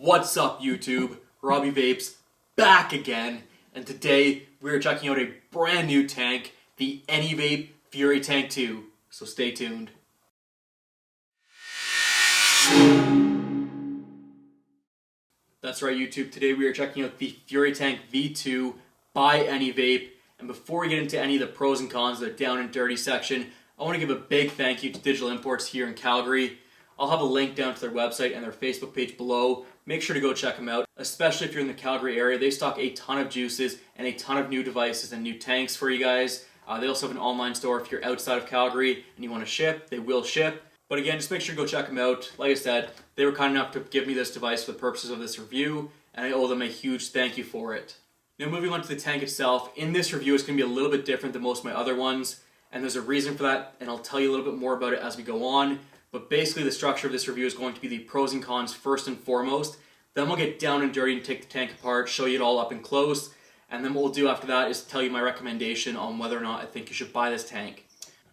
What's up YouTube? Robbie Vapes back again, and today we're checking out a brand new tank, the Anyvape Fury Tank 2, so stay tuned. That's right YouTube, today we are checking out the Fury Tank V2 by Anyvape, and before we get into any of the pros and cons of the down and dirty section, I want to give a big thank you to Digital Imports here in Calgary. I'll have a link down to their website and their Facebook page below. Make sure to go check them out, especially if you're in the Calgary area. They stock a ton of juices and a ton of new devices and new tanks for you guys. They also have an online store if you're outside of Calgary and you want to ship. They will ship. But again, just make sure to go check them out. Like I said, they were kind enough to give me this device for the purposes of this review, and I owe them a huge thank you for it. Now moving on to the tank itself, in this review it's going to be a little bit different than most of my other ones, and there's a reason for that, and I'll tell you a little bit more about it as we go on. But basically the structure of this review is going to be the pros and cons first and foremost. Then we'll get down and dirty and take the tank apart, show you it all up and close. And then what we'll do after that is tell you my recommendation on whether or not I think you should buy this tank.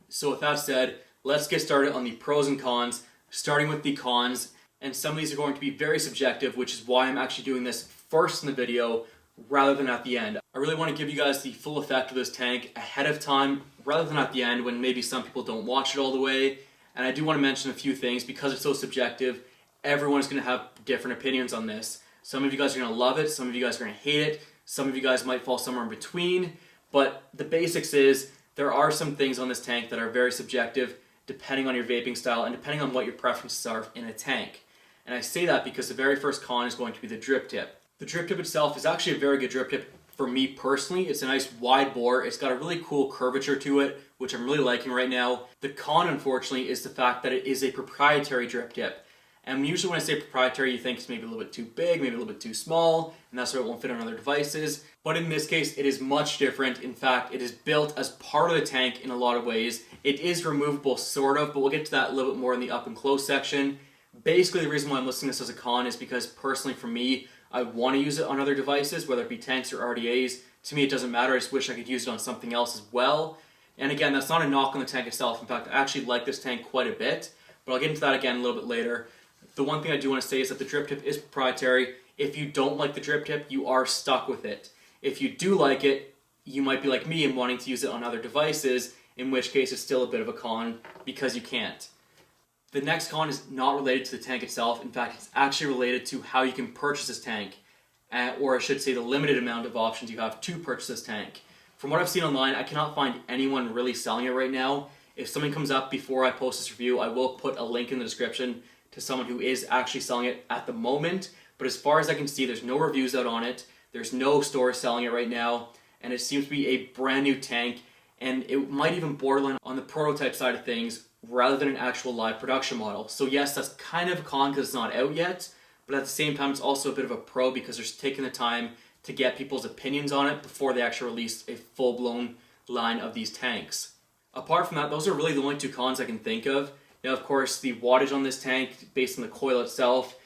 So with that said, let's get started on the pros and cons, starting with the cons. And some of these are going to be very subjective, which is why I'm actually doing this first in the video rather than at the end. I really want to give you guys the full effect of this tank ahead of time rather than at the end when maybe some people don't watch it all the way. And I do want to mention a few things because it's so subjective. Everyone is going to have different opinions on this. Some of you guys are going to love it, some of you guys are going to hate it, some of you guys might fall somewhere in between. But the basics is there are some things on this tank that are very subjective depending on your vaping style and depending on what your preferences are in a tank. And I say that because the very first con is going to be the drip tip. The drip tip itself is actually a very good drip tip for me personally. It's a nice wide bore. It's got a really cool curvature to it, which I'm really liking right now. The con, unfortunately, is the fact that it is a proprietary drip tip. And usually when I say proprietary, you think it's maybe a little bit too big, maybe a little bit too small, and that's why it won't fit on other devices. But in this case, it is much different. In fact, it is built as part of the tank in a lot of ways. It is removable, sort of, but we'll get to that a little bit more in the up and close section. Basically, the reason why I'm listing this as a con is because personally for me, I want to use it on other devices, whether it be tanks or RDAs. To me, it doesn't matter. I just wish I could use it on something else as well. And again, that's not a knock on the tank itself. In fact, I actually like this tank quite a bit, but I'll get into that again a little bit later. The one thing I do want to say is that the drip tip is proprietary. If you don't like the drip tip, you are stuck with it. If you do like it, you might be like me and wanting to use it on other devices, in which case it's still a bit of a con because you can't. The next con is not related to the tank itself. In fact, it's actually related to how you can purchase this tank, or I should say the limited amount of options you have to purchase this tank. From what I've seen online, I cannot find anyone really selling it right now. If something comes up before I post this review, I will put a link in the description to someone who is actually selling it at the moment. But as far as I can see, there's no reviews out on it. There's no store selling it right now. And it seems to be a brand new tank. And it might even borderline on the prototype side of things rather than an actual live production model. So yes, that's kind of a con because it's not out yet. But at the same time, it's also a bit of a pro because they're taking the time to get people's opinions on it before they actually release a full-blown line of these tanks. Apart from that, those are really the only two cons I can think of. Now, of course, the wattage on this tank, based on the coil itself,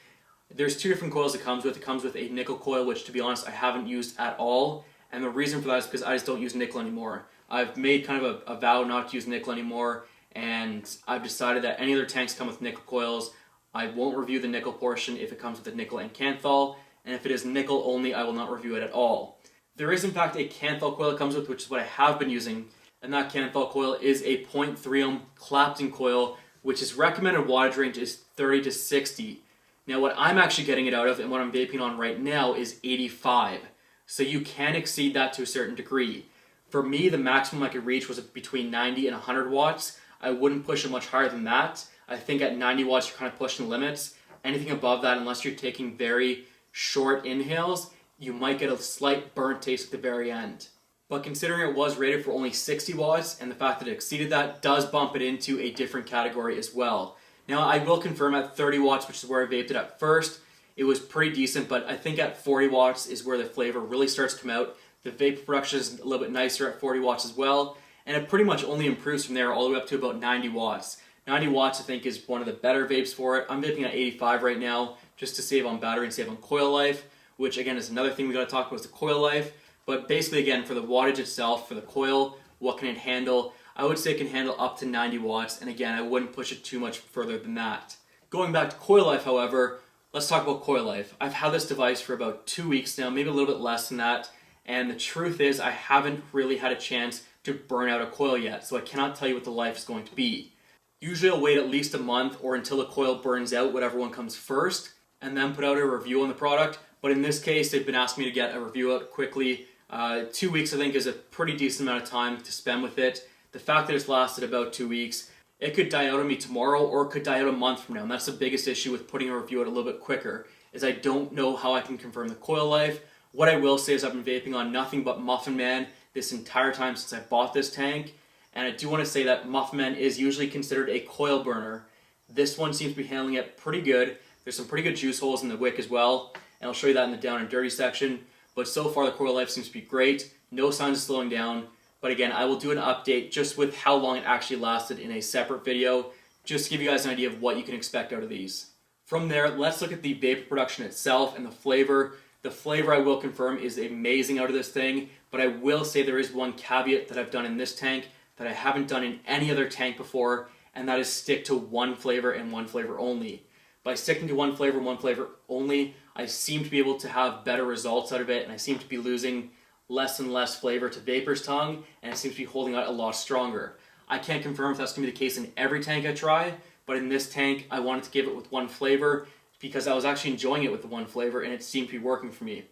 there's two different coils it comes with. It comes with a nickel coil, which to be honest, I haven't used at all. And the reason for that is because I just don't use nickel anymore. I've made kind of a vow not to use nickel anymore, and I've decided that any other tanks come with nickel coils. I won't review the nickel portion if it comes with a nickel and canthal, and if it is nickel only, I will not review it at all. There is in fact a canthal coil it comes with, which is what I have been using, and that canthal coil is a 0.3 ohm Clapton coil, which is recommended wattage range is 30 to 60. Now what I'm actually getting it out of, and what I'm vaping on right now, is 85. So you can exceed that to a certain degree. For me, the maximum I could reach was between 90 and 100 watts. I wouldn't push it much higher than that. I think at 90 watts you're kind of pushing the limits. Anything above that, unless you're taking very short inhales, you might get a slight burnt taste at the very end. But considering it was rated for only 60 watts, and the fact that it exceeded that does bump it into a different category as well. Now I will confirm at 30 watts, which is where I vaped it at first, it was pretty decent, but I think at 40 watts is where the flavor really starts to come out. The vape production is a little bit nicer at 40 watts as well, and it pretty much only improves from there all the way up to about 90 watts. 90 watts I think is one of the better vapes for it. I'm vaping at 85 right now, just to save on battery and save on coil life, which again is another thing we got to talk about is the coil life. But basically again, for the wattage itself, for the coil, what can it handle? I would say it can handle up to 90 watts, and again, I wouldn't push it too much further than that. Going back to coil life, however, Let's talk about coil life. I've had this device for about 2 weeks now, maybe a little bit less than that, and the truth is I haven't really had a chance to burn out a coil yet, so I cannot tell you what the life is going to be. Usually I'll wait at least a month or until the coil burns out, whatever one comes first, and then put out a review on the product. But in this case, they've been asking me to get a review out quickly. 2 weeks I think is a pretty decent amount of time to spend with it. The fact that it's lasted about 2 weeks, it could die out on me tomorrow or it could die out a month from now. And that's the biggest issue with putting a review out a little bit quicker, is I don't know how I can confirm the coil life. What I will say is I've been vaping on nothing but Muffin Man this entire time since I bought this tank. And I do want to say that Muffin Man is usually considered a coil burner. This one seems to be handling it pretty good. There's some pretty good juice holes in the wick as well, and I'll show you that in the down and dirty section. But so far the coil life seems to be great. No signs of slowing down. But again, I will do an update just with how long it actually lasted in a separate video, just to give you guys an idea of what you can expect out of these. From there, let's look at the vapor production itself and the flavor. The flavor, I will confirm, is amazing out of this thing, but I will say there is one caveat that I've done in this tank that I haven't done in any other tank before, and that is stick to one flavor and one flavor only. By sticking to one flavor and one flavor only, I seem to be able to have better results out of it, and I seem to be losing less and less flavor to vapor's tongue, and it seems to be holding out a lot stronger. I can't confirm if that's going to be the case in every tank I try, but in this tank I wanted to give it with one flavor because I was actually enjoying it with the one flavor and it seemed to be working for me.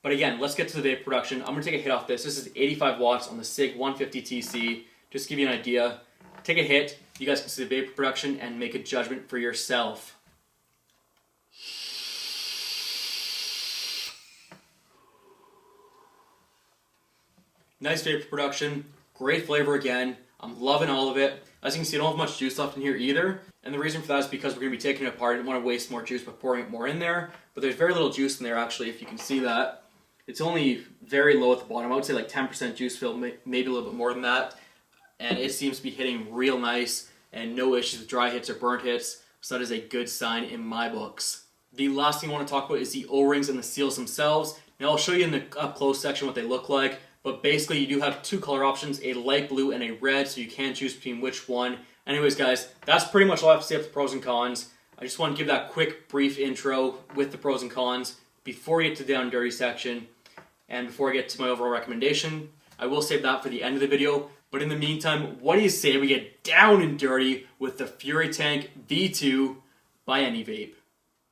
But again, let's get to the vape production. I'm going to take a hit off this. This is 85 watts on the SIG 150TC. Just to give you an idea. Take a hit, you guys can see the vapor production and make a judgment for yourself. Nice vapor production, great flavor again. I'm loving all of it. As you can see, I don't have much juice left in here either. And the reason for that is because we're going to be taking it apart. I didn't want to waste more juice by pouring it more in there. But there's very little juice in there actually, if you can see that. It's only very low at the bottom. I would say like 10% juice fill, maybe a little bit more than that. And it seems to be hitting real nice and no issues with dry hits or burnt hits. So that is a good sign in my books. The last thing I want to talk about is the O-rings and the seals themselves. Now I'll show you in the up close section what they look like. But basically you do have two color options, a light blue and a red, so you can choose between which one. Anyways guys, that's pretty much all I have to say about the pros and cons. I just want to give that quick brief intro with the pros and cons before we get to the down and dirty section and before I get to my overall recommendation. I will save that for the end of the video. But in the meantime, what do you say we get down and dirty with the Fury Tank V2 by Anyvape?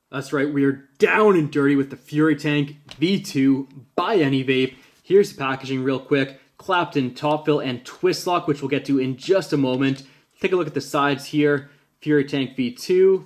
That's right, we are down and dirty with the Fury Tank V2 by Anyvape. Here's the packaging real quick. Clapton, top fill, and twist lock, which we'll get to in just a moment. Take a look at the sides here. Fury Tank V2.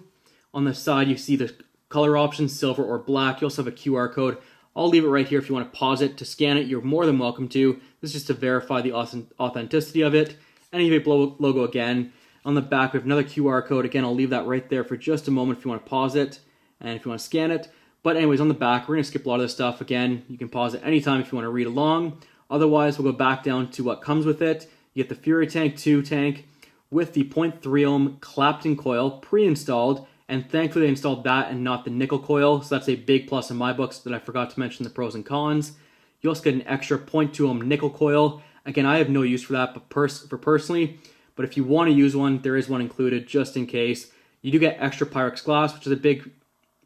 On the side, you see the color options, silver or black. You also have a QR code. I'll leave it right here if you want to pause it. To scan it, you're more than welcome to. This is just to verify the authenticity of it. Anyvape logo again. On the back, we have another QR code. Again, I'll leave that right there for just a moment if you want to pause it and if you want to scan it. But anyways, on the back, we're going to skip a lot of this stuff. Again, you can pause it anytime if you want to read along. Otherwise, we'll go back down to what comes with it. You get the Fury Tank 2 tank with the 0.3 ohm Clapton coil pre-installed. And thankfully they installed that and not the nickel coil. So that's a big plus in my books that I forgot to mention the pros and cons. You also get an extra 0.2 ohm nickel coil. Again, I have no use for that personally. But if you want to use one, there is one included just in case. You do get extra Pyrex glass, which is a big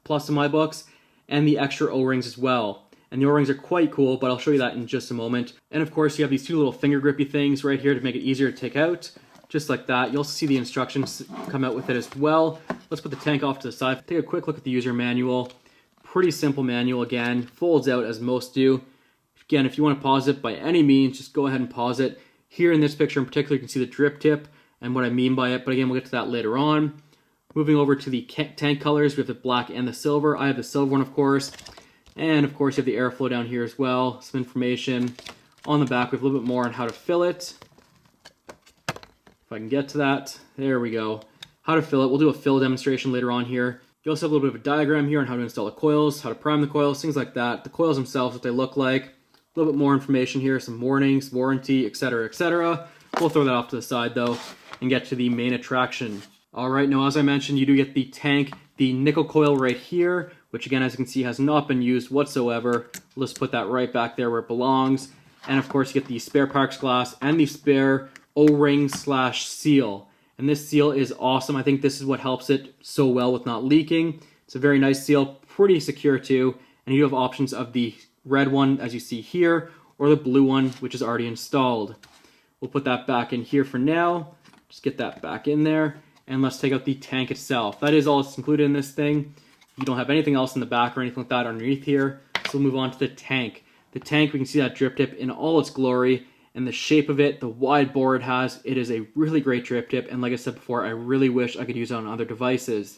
plus in my books. And the extra O-rings as well. And the O-rings are quite cool, but I'll show you that in just a moment. And of course, you have these two little finger grippy things right here to make it easier to take out. Just like that. You'll also see the instructions come out with it as well. Let's put the tank off to the side. Take a quick look at the user manual. Pretty simple manual again. Folds out as most do. Again, if you want to pause it by any means, just go ahead and pause it. Here in this picture in particular, you can see the drip tip and what I mean by it. But again, we'll get to that later on. Moving over to the tank colors, we have the black and the silver. I have the silver one, of course. And of course, you have the airflow down here as well. Some information on the back. We have a little bit more on how to fill it. If I can get to that. There we go. How to fill it. We'll do a fill demonstration later on here. You also have a little bit of a diagram here on how to install the coils, how to prime the coils, things like that. The coils themselves, what they look like. A little bit more information here, some warnings, warranty, etc., etc. We'll throw that off to the side though and get to the main attraction. All right, now as I mentioned, you do get the tank, the nickel coil right here, which again, as you can see, has not been used whatsoever. We'll just put that right back there where it belongs. And of course, you get the spare Pyrex glass and the spare O-ring / seal. And this seal is awesome. I think this is what helps it so well with not leaking. It's a very nice seal, pretty secure too, and you have options of the red one as you see here, or the blue one which is already installed. We'll put that back in here for now, just get that back in there, and let's take out the tank itself. That is all that's included in this thing. You don't have anything else in the back or anything like that underneath here, so we'll move on to the tank. The tank, we can see that drip tip in all its glory, and the shape of it, the wide bore it has, it is a really great drip tip, and like I said before, I really wish I could use it on other devices.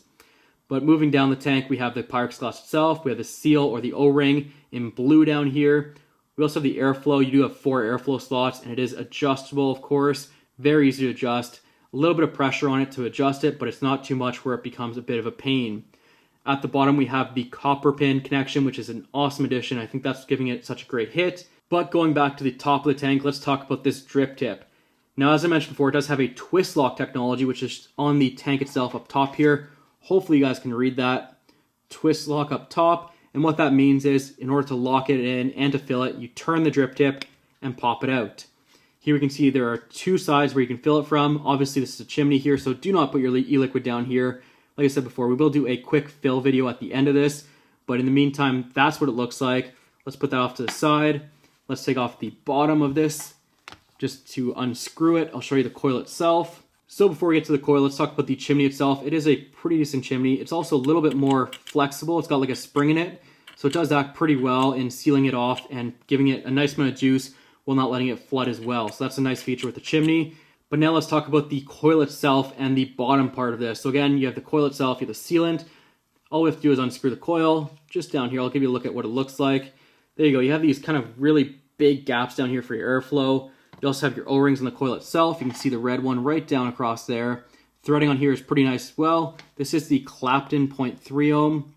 But moving down the tank, we have the Pyrex glass itself, we have the seal or the O-ring in blue down here. We also have the airflow. You do have 4 airflow slots, and it is adjustable, of course. Very easy to adjust. A little bit of pressure on it to adjust it, but it's not too much where it becomes a bit of a pain. At the bottom, we have the copper pin connection, which is an awesome addition. I think that's giving it such a great hit. But going back to the top of the tank, let's talk about this drip tip. Now, as I mentioned before, it does have a twist lock technology, which is on the tank itself up top here. Hopefully you guys can read that. Twist lock up top. And what that means is, in order to lock it in and to fill it, you turn the drip tip and pop it out. Here we can see there are 2 sides where you can fill it from. Obviously this is a chimney here, so do not put your e-liquid down here. Like I said before, we will do a quick fill video at the end of this, but in the meantime, that's what it looks like. Let's put that off to the side. Let's take off the bottom of this just to unscrew it. I'll show you the coil itself. So before we get to the coil, let's talk about the chimney itself. It is a pretty decent chimney. It's also a little bit more flexible. It's got like a spring in it, so it does act pretty well in sealing it off and giving it a nice amount of juice while not letting it flood as well. So that's a nice feature with the chimney. But now let's talk about the coil itself and the bottom part of this. So again, you have the coil itself, you have the sealant. All we have to do is unscrew the coil. Just down here, I'll give you a look at what it looks like. There you go. You have these kind of really big gaps down here for your airflow. You also have your O-rings on the coil itself. You can see the red one right down across there. Threading on here is pretty nice as well. This is the Clapton 0.3 ohm.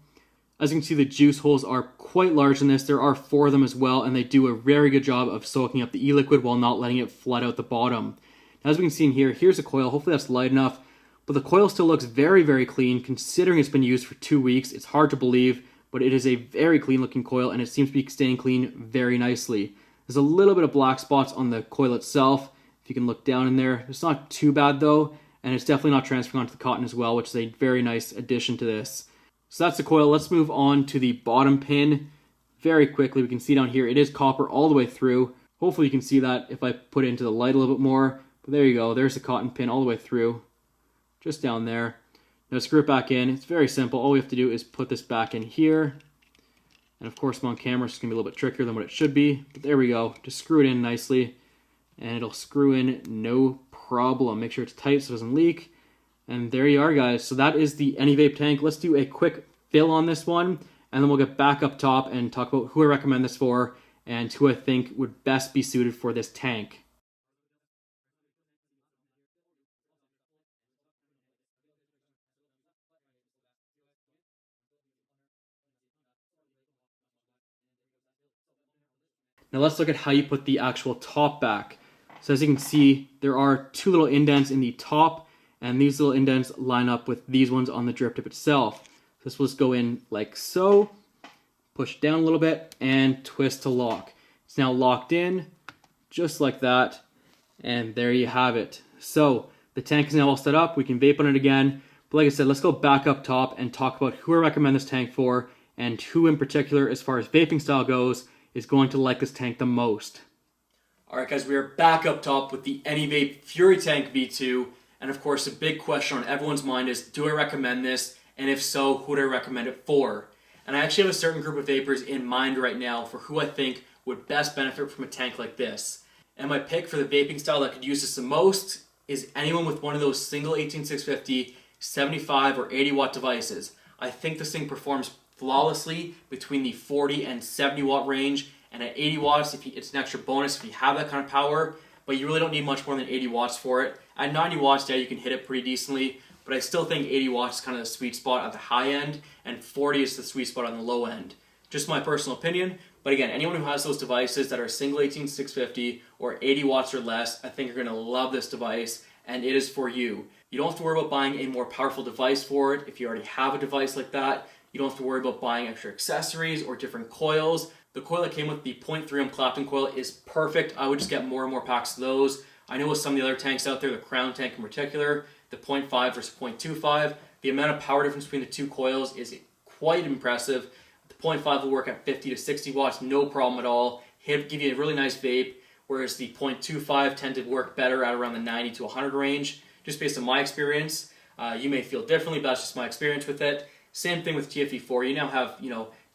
As you can see, the juice holes are quite large in this. There are 4 of them as well, and they do a very good job of soaking up the e-liquid while not letting it flood out the bottom. Now, as we can see in here, here's a coil. Hopefully that's light enough, but the coil still looks very, very clean considering it's been used for 2 weeks. It's hard to believe, but it is a very clean looking coil, and it seems to be staying clean very nicely. There's a little bit of black spots on the coil itself. If you can look down in there, it's not too bad though, and it's definitely not transferring onto the cotton as well, which is a very nice addition to this. So that's the coil. Let's move on to the bottom pin. Very quickly, we can see down here, it is copper all the way through. Hopefully you can see that if I put it into the light a little bit more. But there you go, there's the cotton pin all the way through. Just down there. Now screw it back in. It's very simple. All we have to do is put this back in here. And of course, I'm on camera, so it's going to be a little bit trickier than what it should be. But there we go. Just screw it in nicely. And it'll screw in no problem. Make sure it's tight so it doesn't leak. And there you are, guys. So that is the Anyvape tank. Let's do a quick fill on this one. And then we'll get back up top and talk about who I recommend this for and who I think would best be suited for this tank. Now let's look at how you put the actual top back. So as you can see, there are 2 little indents in the top, and these little indents line up with these ones on the drip tip itself. So this will just go in like so, push down a little bit, and twist to lock. It's now locked in, just like that, and there you have it. So the tank is now all set up. We can vape on it again. But like I said, let's go back up top and talk about who I recommend this tank for, and who in particular, as far as vaping style goes, is going to like this tank the most. Alright guys, we are back up top with the Anyvape Fury Tank V2, and of course the big question on everyone's mind is, do I recommend this, and if so, who would I recommend it for? And I actually have a certain group of vapors in mind right now for who I think would best benefit from a tank like this. And my pick for the vaping style that could use this the most is anyone with one of those single 18650, 75 or 80 watt devices. I think this thing performs flawlessly between the 40 and 70 watt range, and at 80 watts, it's an extra bonus if you have that kind of power, but you really don't need much more than 80 watts for it. At 90 watts, yeah, you can hit it pretty decently, but I still think 80 watts is kind of the sweet spot at the high end, and 40 is the sweet spot on the low end. Just my personal opinion, but again, anyone who has those devices that are single 18650 or 80 watts or less, I think you're going to love this device, and it is for you. You don't have to worry about buying a more powerful device for it if you already have a device like that. You don't have to worry about buying extra accessories or different coils. The coil that came with the 0.3 ohm Clapton coil is perfect. I would just get more and more packs of those. I know with some of the other tanks out there, the Crown tank in particular, the 0.5 versus 0.25, the amount of power difference between the 2 coils is quite impressive. The 0.5 will work at 50 to 60 watts, no problem at all. Give you a really nice vape, whereas the 0.25 tend to work better at around the 90 to 100 range, just based on my experience. You may feel differently, but that's just my experience with it. Same thing with TFE4. You now have,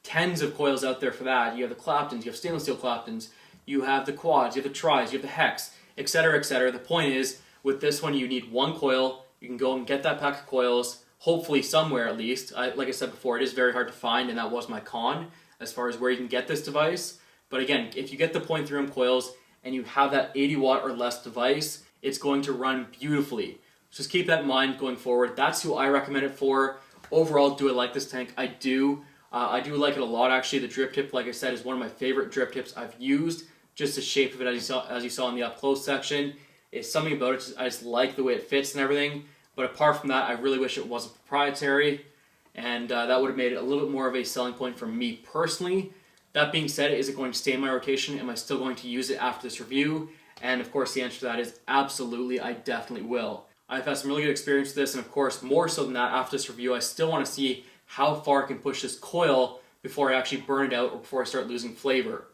tens of coils out there for that. You have the Claptons, you have stainless steel Claptons, you have the quads, you have the tris, you have the hex, etc., etc. The point is, with this one, you need one coil. You can go and get that pack of coils, hopefully somewhere at least. Like I said before, it is very hard to find, and that was my con as far as where you can get this device. But again, if you get the 0.3 ohm coils and you have that 80 watt or less device, it's going to run beautifully. Just keep that in mind going forward. That's who I recommend it for. Overall, do I like this tank? I do. I do like it a lot, actually. The drip tip, like I said, is one of my favorite drip tips I've used. Just the shape of it, as you saw in the up close section. It's something about it, I just like the way it fits and everything. But apart from that, I really wish it wasn't proprietary. And that would have made it a little bit more of a selling point for me personally. That being said, is it going to stay in my rotation? Am I still going to use it after this review? And of course, the answer to that is absolutely, I definitely will. I've had some really good experience with this, and of course, more so than that, after this review, I still want to see how far I can push this coil before I actually burn it out or before I start losing flavor.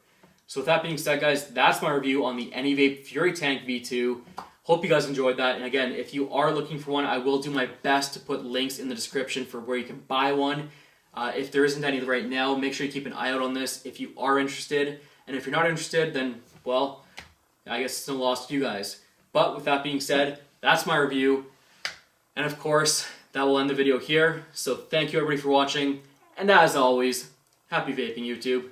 So with that being said, guys, that's my review on the Anyvape Fury Tank V2. Hope you guys enjoyed that. And again, if you are looking for one, I will do my best to put links in the description for where you can buy one. If there isn't any right now, make sure you keep an eye out on this if you are interested. And if you're not interested, then, well, I guess it's no loss to you guys. But with that being said, that's my review. And of course, that will end the video here. So thank you everybody for watching. And as always, happy vaping, YouTube.